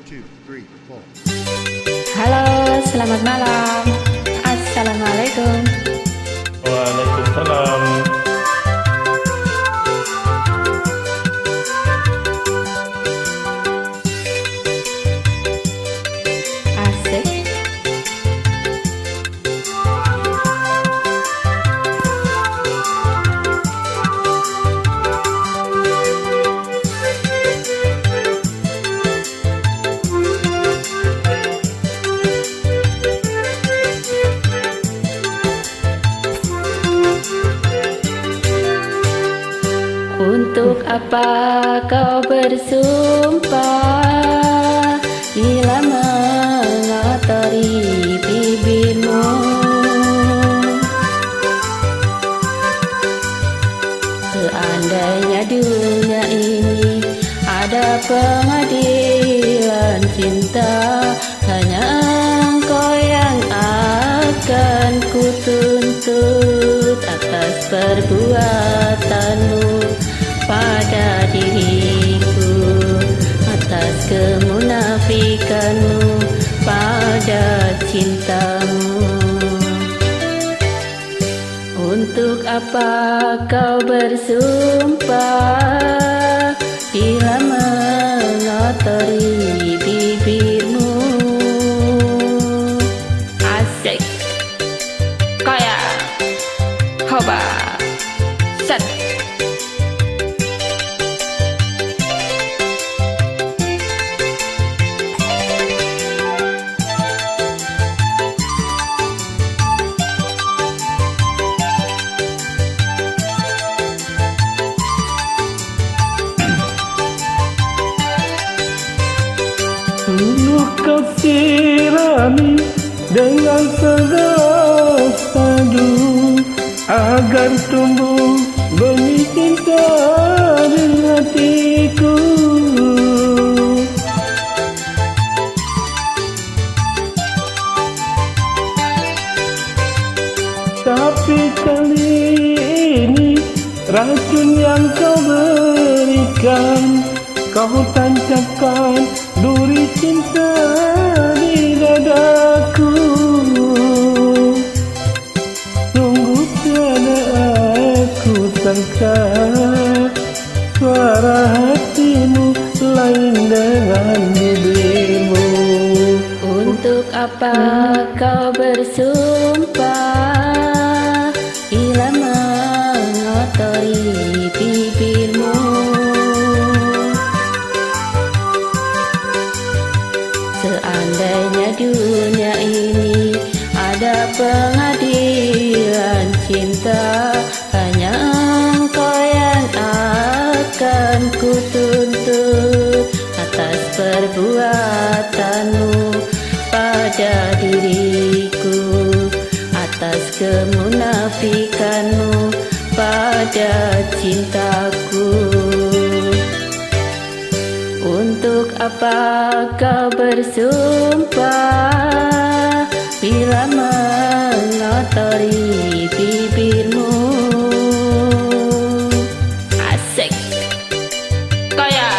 2, 3, 4. Halo, selamat malam. Assalamualaikum. Waalaikumsalam. Asik. Untuk apa kau bersumpah bila mengotori bibirmu? Seandainya dunia ini ada pengadilan cinta, hanya engkau yang akan kutuntut atas perbuatanmu pada diriku, atas kemunafikanmu pada cintamu. Untuk apa kau bersumpah bila mengotori bibirmu? Asik. Kaya hoba set. Sungguh kau sirami dengan segelas madu agar tumbuh benih cinta di hatiku. Tapi kali ini racun yang kau berikan, kau tancapkan duri cinta di dadaku. Sungguh tiada aku sangka suara hatimu lain dengan bibirmu. Untuk apa kau bersumpah bila mengotori bibirmu? Seandainya dunia ini ada pengadilan cinta, hanya engkau yang akan kutuntut atas perbuatanmu pada diriku, atas kemunafikanmu pada cintaku. Untuk apa kau bersumpah bila mengotori bibirmu? Asik. Kaya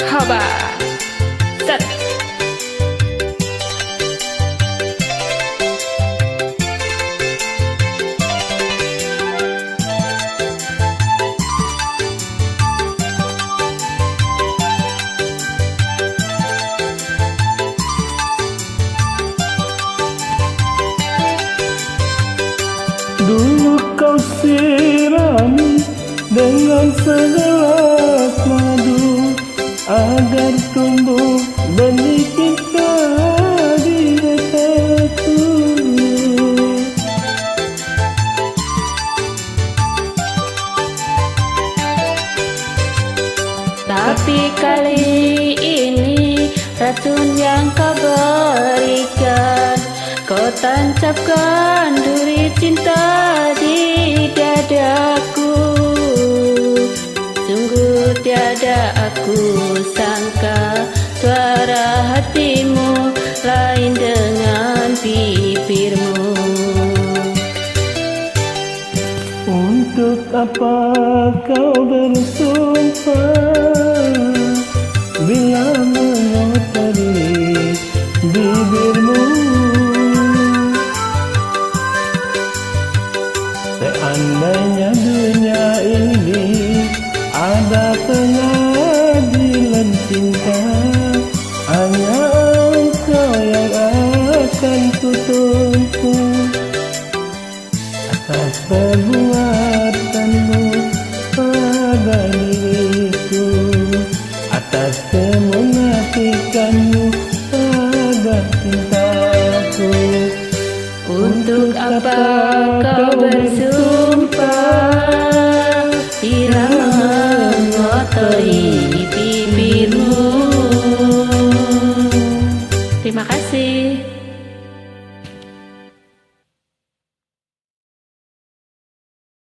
hoba set. Dulu kau sirami dengan segelas madu agar tumbuh benih cinta di hatiku. Tapi kali ini racun yang kau berikan, kau tancapkan duri cinta di dadaku. Sungguh tiada aku sangka suara hatimu lain dengan bibirmu. Untuk apa kau bersumpah bila mengotori dari bibirmu.